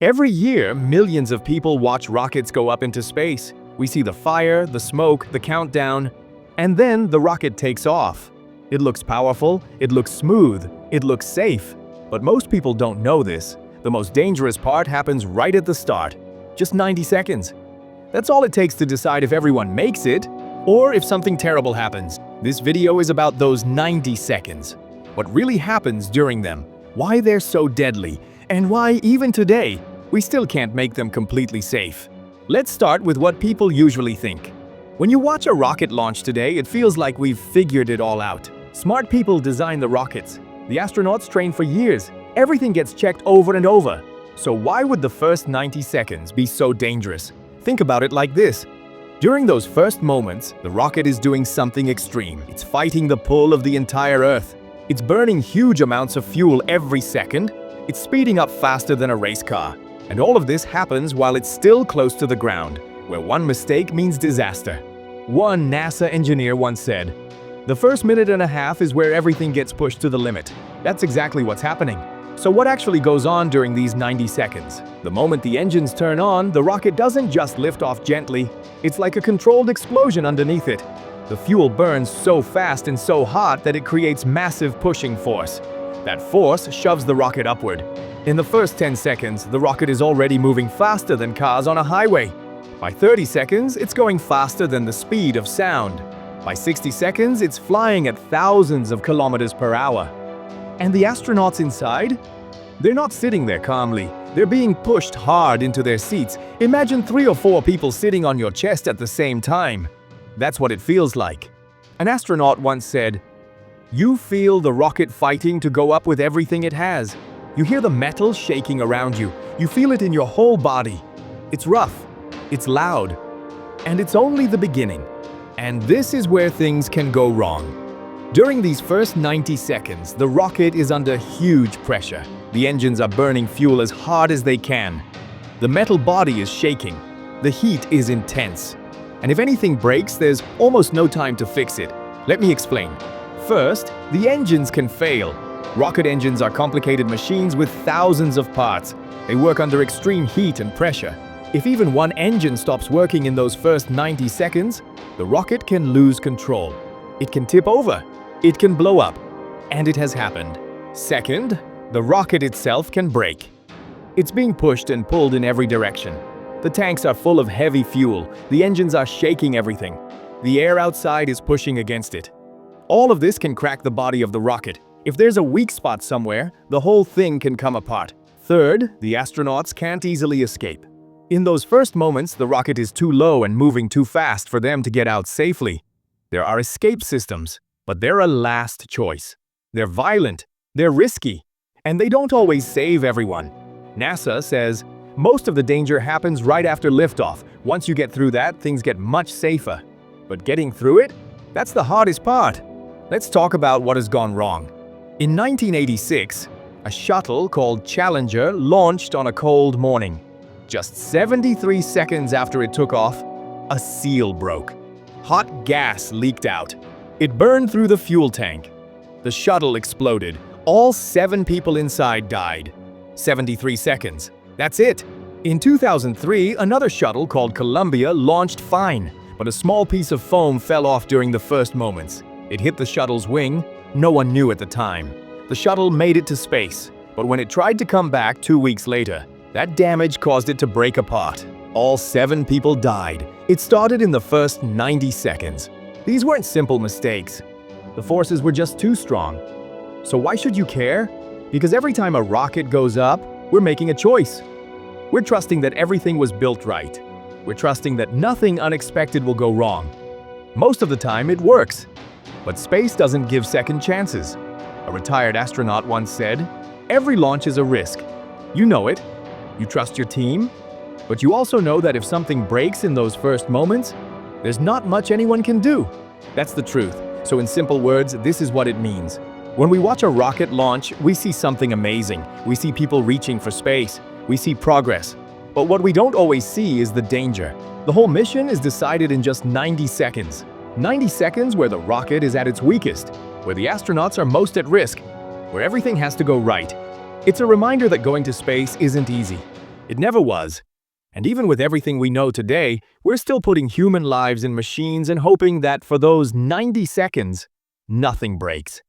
Every year, millions of people watch rockets go up into space. We see the fire, the smoke, the countdown, and then the rocket takes off. It looks powerful, it looks smooth, it looks safe. But most people don't know this. The most dangerous part happens right at the start. Just 90 seconds. That's all it takes to decide if everyone makes it, or if something terrible happens. This video is about those 90 seconds. What really happens during them, why they're so deadly, and why even today, we still can't make them completely safe. Let's start with what people usually think. When you watch a rocket launch today, it feels like we've figured it all out. Smart people design the rockets. The astronauts train for years. Everything gets checked over and over. So why would the first 90 seconds be so dangerous? Think about it like this. During those first moments, the rocket is doing something extreme. It's fighting the pull of the entire Earth. It's burning huge amounts of fuel every second. It's speeding up faster than a race car. And all of this happens while it's still close to the ground, where one mistake means disaster. One NASA engineer once said, "The first minute and a half is where everything gets pushed to the limit." That's exactly what's happening. So what actually goes on during these 90 seconds? The moment the engines turn on, the rocket doesn't just lift off gently. It's like a controlled explosion underneath it. The fuel burns so fast and so hot that it creates massive pushing force. That force shoves the rocket upward. In the first 10 seconds, the rocket is already moving faster than cars on a highway. By 30 seconds, it's going faster than the speed of sound. By 60 seconds, it's flying at thousands of kilometers per hour. And the astronauts inside? They're not sitting there calmly. They're being pushed hard into their seats. Imagine 3 or 4 people sitting on your chest at the same time. That's what it feels like. An astronaut once said, "You feel the rocket fighting to go up with everything it has. You hear the metal shaking around you. You feel it in your whole body. It's rough, it's loud, and it's only the beginning. And this is where things can go wrong." During these first 90 seconds, the rocket is under huge pressure. The engines are burning fuel as hard as they can. The metal body is shaking. The heat is intense. And if anything breaks, there's almost no time to fix it. Let me explain. First, the engines can fail. Rocket engines are complicated machines with thousands of parts. They work under extreme heat and pressure. If even one engine stops working in those first 90 seconds, the rocket can lose control. It can tip over. It can blow up. And it has happened. Second, the rocket itself can break. It's being pushed and pulled in every direction. The tanks are full of heavy fuel. The engines are shaking everything. The air outside is pushing against it. All of this can crack the body of the rocket. If there's a weak spot somewhere, the whole thing can come apart. Third, the astronauts can't easily escape. In those first moments, the rocket is too low and moving too fast for them to get out safely. There are escape systems, but they're a last choice. They're violent, they're risky, and they don't always save everyone. NASA says, most of the danger happens right after liftoff. Once you get through that, things get much safer. But getting through it? That's the hardest part. Let's talk about what has gone wrong. In 1986, a shuttle called Challenger launched on a cold morning. Just 73 seconds after it took off, a seal broke. Hot gas leaked out. It burned through the fuel tank. The shuttle exploded. All 7 people inside died. 73 seconds. That's it. In 2003, another shuttle called Columbia launched fine, but a small piece of foam fell off during the first moments. It hit the shuttle's wing. No one knew at the time. The shuttle made it to space, but when it tried to come back 2 weeks later, that damage caused it to break apart. All 7 people died. It started in the first 90 seconds. These weren't simple mistakes. The forces were just too strong. So why should you care? Because every time a rocket goes up, we're making a choice. We're trusting that everything was built right. We're trusting that nothing unexpected will go wrong. Most of the time, it works. But space doesn't give second chances. A retired astronaut once said, "Every launch is a risk. You know it. You trust your team. But you also know that if something breaks in those first moments, there's not much anyone can do." That's the truth. So in simple words, this is what it means. When we watch a rocket launch, we see something amazing. We see people reaching for space. We see progress. But what we don't always see is the danger. The whole mission is decided in just 90 seconds. 90 seconds where the rocket is at its weakest, where the astronauts are most at risk, where everything has to go right. It's a reminder that going to space isn't easy. It never was. And even with everything we know today, we're still putting human lives in machines and hoping that for those 90 seconds, nothing breaks.